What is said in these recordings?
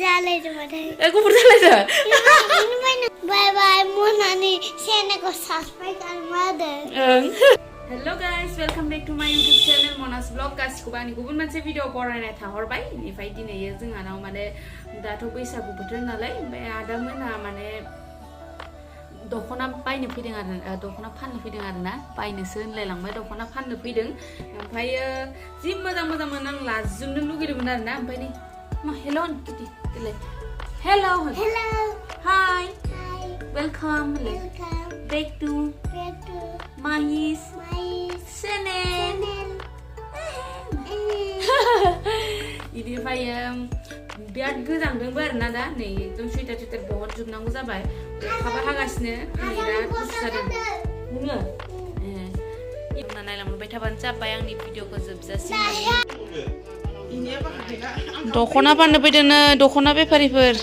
गुफुर जालायदो बाय बाय मोनानि चेनेलखौ साबस्क्राइब खालामदो ओं hello guys welcome back to my YouTube channel Mona's blog गासिखौबो आंनि गुबुन मोनसे भिडिअ बरायनाय थाहरबाय बेनिफ्राय दिनै जोंहानाव माने दाथ' बैसागु बोथोर नालाय ओमफ्राय आदामोना माने दख'ना बायनो फैदों आरो दख'ना फाननो फैदों आरोना बायनोसो होनलायलांबाय दख'ना फाननो फैदों ओमफ्राय जि मोजां मोजांमोन आं लाजोबनो लुगैदोंमोन आरोना ओमफ्राय नै मा हेलो किटि देलाय hello hello hi hi welcome back to Mahis channel इनिफ्राय बिराद गोजांदोंबो आरोना दा नै एकदम सुइटार बहुत जोबनांगौ जाबाय अखाबो हागासिनो बिराद गुसु जादों नोङो इबना नायलांबाय थाबानो जाबाय आंनि भिडिअखौ जोबजासिम दख'ना फाननो फैदोंनो दख'ना बेफारिफोर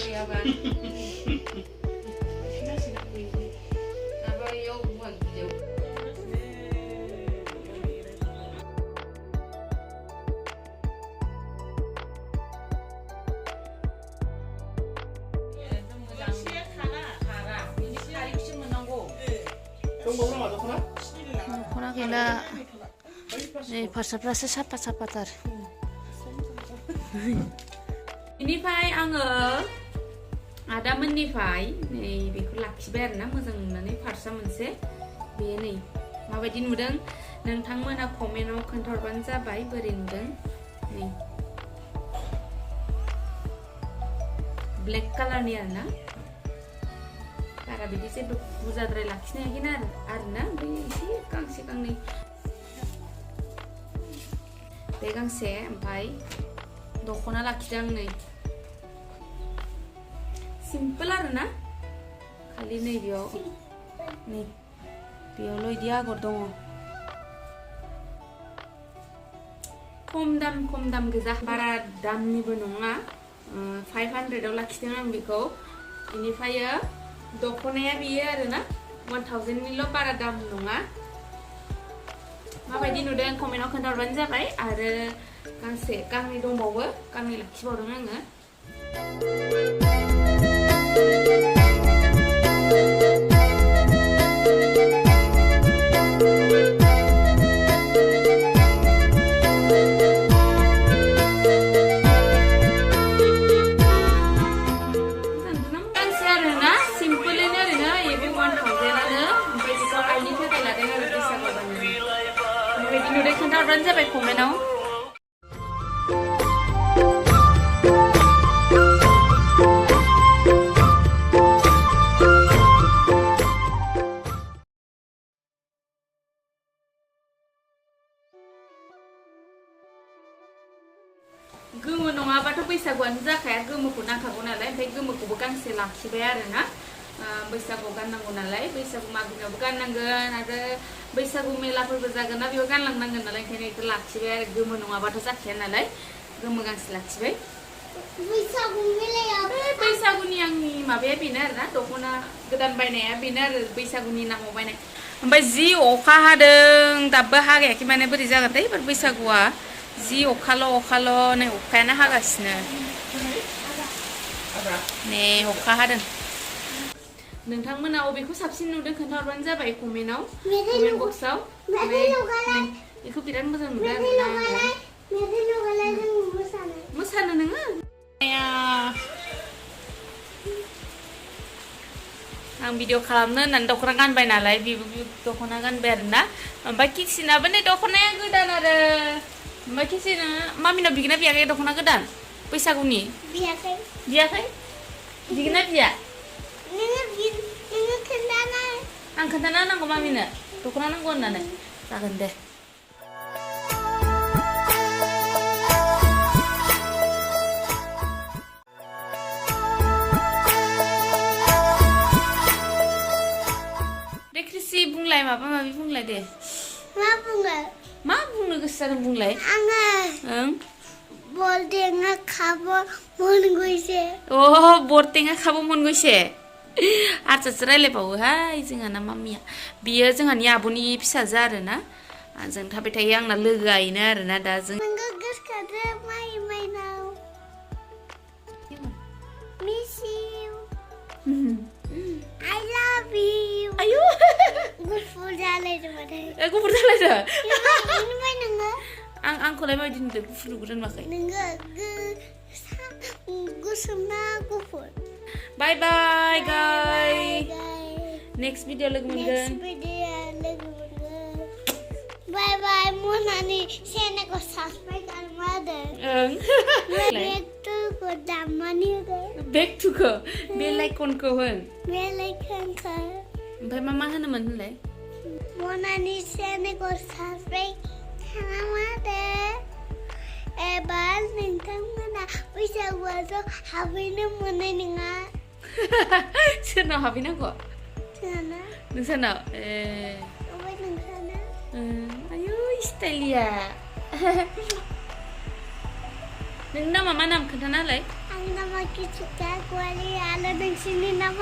दख'ना गैला नै फारसाफ्रासो साफा साफाथार बेनिफ्राय आङो आदामोननिफ्राय नै बेखौ लाखिबाय आरोना मोजां नुनानै फारसा मोनसे बे नै माबायदि नुदों नोंथांमोना कमेन्टआव खोन्थाहरबानो जाबाय बोरै नुदों नै ब्लेक कालारनि आरोना बारा बिदि जेबो बुरजाद्राय लाखिनो हायाखैना आरोना ओमफ्राय एसे गांसे गांनै बे गांसे ओमफ्राय दख'ना लाखिदों आं नै सिम्पोल आरोना खालि नै बेयावल' इदि आगर दङ खम दाम गोजा बारा दामनिबो नङा 500 आव लाखिदों आं बेखौ बेनिफ्राय दख'नाया बियो आरोना 1000निल' बारा दाम नङा माबायदि नुदों कमेन्टआव खोन्थाहरबानो जाबाय आरो गांनै दंबावो गांनै लाखिबावदों आङो खोन्थाहरबानो जाबाय कमेन्टआव गोमो नङाबाथ' बैसागुआनो जाखाया गोमोखौ नांखागौ नालाय ओमफ्राय गोमोखौबो गांसे लाखिबाय आरोना बैसागुआव गाननांगौ नालाय बैसागु मागिनायावबो गाननांगोन आरो बैसागु मेलाफोरबो जागोन ना बेयाव गानलांनांगोन नालाय ओंखायनो बेखौ लाखिबाय आरो गोमो नङाबाथ' जाखाया नालाय गोमो गांसे लाखिबाय बैसागु मेलायाव बैसागुनि आंनि माबाया बेनो आरोना दख'ना गोदान बायनाया बेनो आरो बैसागुनि नामाव बायनाय ओमफ्राय जि अखा हादों दाबो हागायाखै माने बोरै जागोनथाय एबार बैसागुआ जि अखाल' नै अखायानो हागासिनो नै अखा हादों नोंथांमोना अबेखौ साबसिन नुदों खोन्थाहरबानो जाबाय कमेन्टआव कमेन्ट बक्सआव बेखौ बिराद मोजां नुदों आरोना मोसानो नोङो आं भिडिअ खालामनो होननानै दख'ना गानबाय नालाय बेबो दख'ना गानबाय आरोना ओमफ्राय किसिनाबो नै दख'नाया गोदान आरो ओमफ्राय किसिना मामिनाव बिगोना बियाखै दख'ना गोदान बैसागुनि बियाखै बिगोना बिया नोङो खोन्थाना आं खोन्थाना होनांगौ मामिनो दख'ना नांगौ होननानै जागोन दे दे क्रिसि बुंलाय माबा माबि बुंलाय दे मा बुंनो गोसो जादों बुंलाय आङो ओं बरटेङा खाबो मोनगैसे बरटेङा खाबो मोनगैसे आरजासो रायलायबावोहाय जोंहाना मामिया बियो जोंहानि आब'नि फिसाजो आरोना जों थाबाय थायो आंना लोगोआयनो आरोना दा जों I love you आयु गुफुर जालायदों माथो गुफुर जालायदो इनिफ्राय नोङो आंखौलाय माबायदि नुदों गुफुर नुगोन माखै नोङो गोसोम ना गुफुर बाय बाय गाय नेक्स्ट भिडिअ लोगो मोनगोन बाय बाय मोनानि चेनेलखौ साबसक्राइब खालामदो ओं बेग टुखौ दामनानै होदो बेक टुखौ बेल आइकनखौ होन बेल आइकनखौ ओमफ्राय मा होनोमोन होनलाय मोनानि चेनेलखौ साबसक्राइब खालामदो एबार नोंथांमोना बैसागुआव हाबहैनो मोननाय नङा सोरनाव हाबहैनांगौ जोंहाना नोंसानाव ओमफ्राय नोंसाना आयु स्टाइलिया नोंनि नामा मा नाम खोन्थाना होलाय आंनि नामा किसुका गवारि आरो नोंसिनि नामा